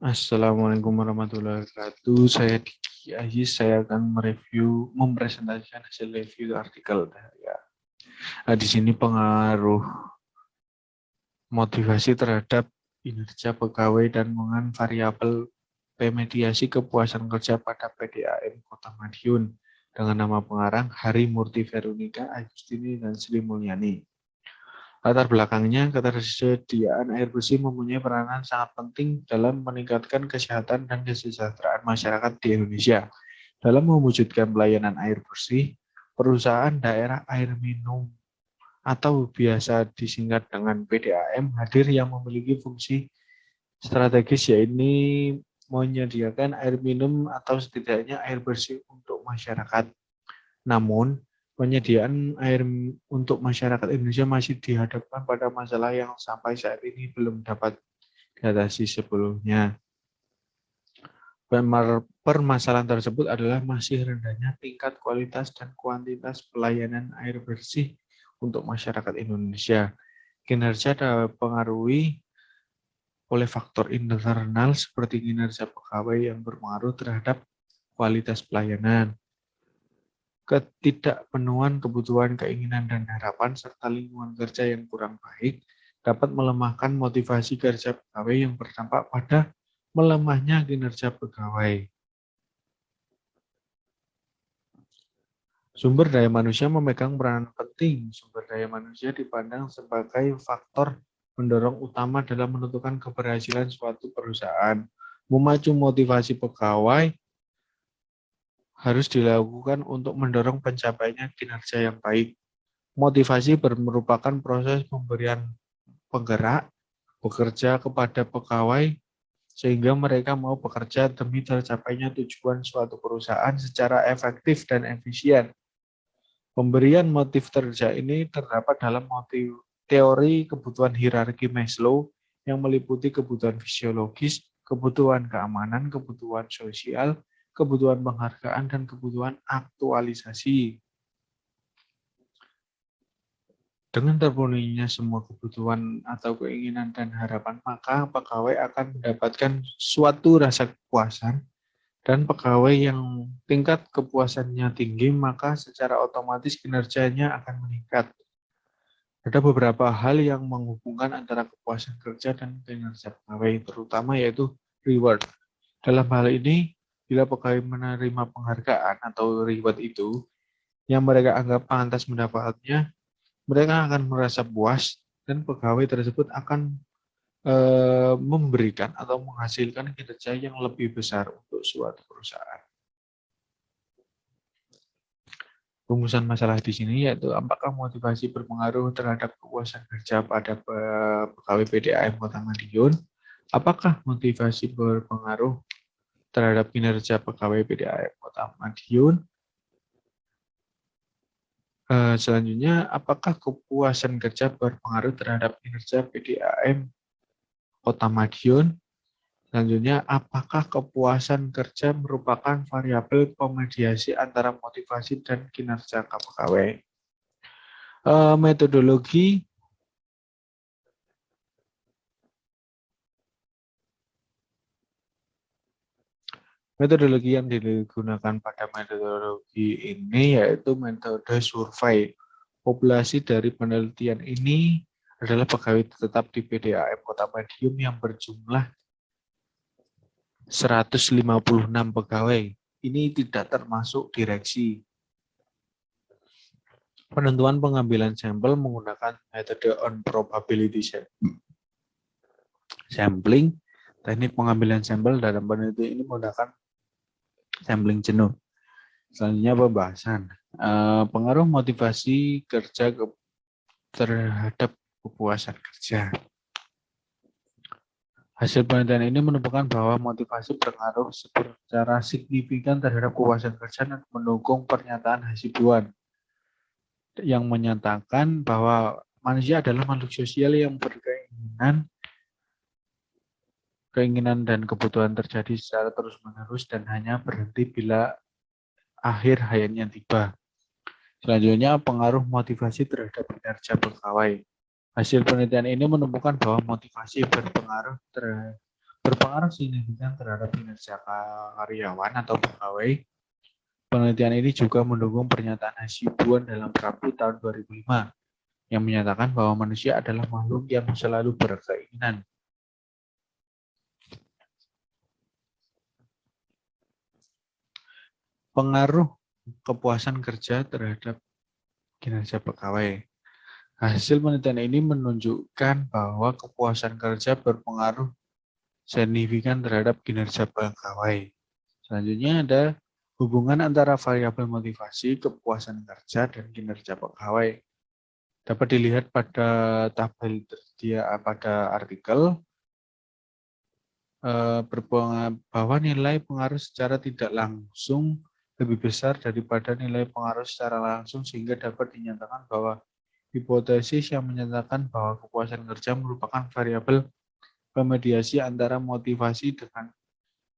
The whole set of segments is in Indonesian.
Assalamualaikum warahmatullahi wabarakatuh. Saya Diki Aziz. Saya akan mempresentasikan hasil review artikel. Ya. Nah, di sini pengaruh motivasi terhadap kinerja pegawai dan variabel remediasi kepuasan kerja pada PDAM Kota Madiun dengan nama pengarang Hari Murti Veronica Agustini dan Sri Mulyani. Latar belakangnya, ketersediaan air bersih mempunyai peranan sangat penting dalam meningkatkan kesehatan dan kesejahteraan masyarakat di Indonesia. Dalam mewujudkan pelayanan air bersih, perusahaan daerah air minum atau biasa disingkat dengan PDAM hadir yang memiliki fungsi strategis, yaitu menyediakan air minum atau setidaknya air bersih untuk masyarakat. Namun, penyediaan air untuk masyarakat Indonesia masih dihadapkan pada masalah yang sampai saat ini belum dapat diatasi sebelumnya. Permasalahan tersebut adalah masih rendahnya tingkat kualitas dan kuantitas pelayanan air bersih untuk masyarakat Indonesia. Kinerja dipengaruhi oleh faktor internal seperti kinerja pegawai yang berpengaruh terhadap kualitas pelayanan, ketidakpenuhan kebutuhan, keinginan, dan harapan, serta lingkungan kerja yang kurang baik dapat melemahkan motivasi kerja pegawai yang berdampak pada melemahnya kinerja pegawai. Sumber daya manusia memegang peranan penting. Sumber daya manusia dipandang sebagai faktor mendorong utama dalam menentukan keberhasilan suatu perusahaan. Memacu motivasi pegawai harus dilakukan untuk mendorong pencapaiannya kinerja yang baik. Motivasi merupakan proses pemberian penggerak bekerja kepada pegawai sehingga mereka mau bekerja demi tercapainya tujuan suatu perusahaan secara efektif dan efisien. Pemberian motif kerja ini terdapat dalam teori kebutuhan hierarki Maslow yang meliputi kebutuhan fisiologis, kebutuhan keamanan, kebutuhan sosial, kebutuhan penghargaan, dan kebutuhan aktualisasi. Dengan terpenuhinya semua kebutuhan atau keinginan dan harapan, maka pegawai akan mendapatkan suatu rasa kepuasan, dan pegawai yang tingkat kepuasannya tinggi, maka secara otomatis kinerjanya akan meningkat. Ada beberapa hal yang menghubungkan antara kepuasan kerja dan kinerja pegawai, terutama yaitu reward. Dalam hal ini, bila pegawai menerima penghargaan atau reward itu, yang mereka anggap pantas mendapatnya, mereka akan merasa puas dan pegawai tersebut akan memberikan atau menghasilkan kinerja yang lebih besar untuk suatu perusahaan. Rumusan masalah di sini yaitu apakah motivasi berpengaruh terhadap kepuasan kerja pada pegawai PDAM Kota Madiun? Apakah motivasi berpengaruh terhadap kinerja pegawai PDAM Kota Madiun? Selanjutnya, apakah kepuasan kerja berpengaruh terhadap kinerja PDAM Kota Madiun? Selanjutnya, apakah kepuasan kerja merupakan variabel pemediasi antara motivasi dan kinerja pegawai? Metodologi yang digunakan pada metodologi ini yaitu metode survei. Populasi dari penelitian ini adalah pegawai tetap di PDAM Kota Madiun yang berjumlah 156 pegawai. Ini tidak termasuk direksi. Penentuan pengambilan sampel menggunakan metode on probability sampling. Teknik pengambilan sampel dalam penelitian ini menggunakan sampling jenuh. Selanjutnya pembahasan. Pengaruh motivasi kerja terhadap kepuasan kerja. Hasil penelitian ini menunjukkan bahwa motivasi berpengaruh secara signifikan terhadap kepuasan kerja dan mendukung pernyataan Hasibuan yang menyatakan bahwa manusia adalah makhluk sosial yang keinginan dan kebutuhan terjadi secara terus-menerus dan hanya berhenti bila akhir hayatnya tiba. Selanjutnya, pengaruh motivasi terhadap kinerja pegawai. Hasil penelitian ini menemukan bahwa motivasi berpengaruh berpengaruh signifikan terhadap kinerja karyawan atau pegawai. Penelitian ini juga mendukung pernyataan Hasibuan dalam Rabu tahun 2005 yang menyatakan bahwa manusia adalah makhluk yang selalu berkeinginan. Pengaruh kepuasan kerja terhadap kinerja pegawai. Hasil penelitian ini menunjukkan bahwa kepuasan kerja berpengaruh signifikan terhadap kinerja pegawai. Selanjutnya ada hubungan antara variabel motivasi, kepuasan kerja, dan kinerja pegawai. Dapat dilihat pada tabel tersedia pada artikel bahwa nilai pengaruh secara tidak langsung lebih besar daripada nilai pengaruh secara langsung, sehingga dapat dinyatakan bahwa hipotesis yang menyatakan bahwa kepuasan kerja merupakan variabel pemediasi antara motivasi dengan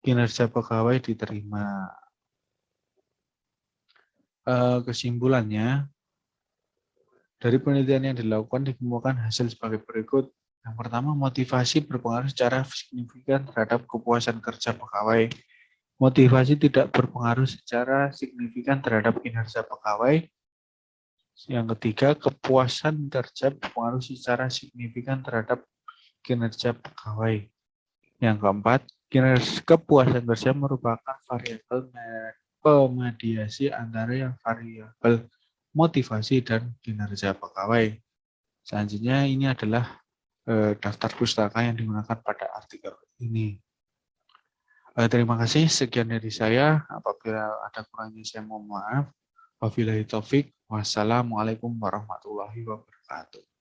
kinerja pegawai diterima. Kesimpulannya, dari penelitian yang dilakukan dikemukakan hasil sebagai berikut. Yang pertama, motivasi berpengaruh secara signifikan terhadap kepuasan kerja pegawai. Motivasi tidak berpengaruh secara signifikan terhadap kinerja pegawai. Yang ketiga, kepuasan kerja berpengaruh secara signifikan terhadap kinerja pegawai. Yang keempat, kepuasan kerja merupakan variabel pemediasi antara yang variabel motivasi dan kinerja pegawai. Selanjutnya ini adalah daftar pustaka yang digunakan pada artikel ini. Terima kasih, sekian dari saya. Apabila ada kurangnya saya mohon maaf. Wabillahi taufik. Wassalamualaikum warahmatullahi wabarakatuh.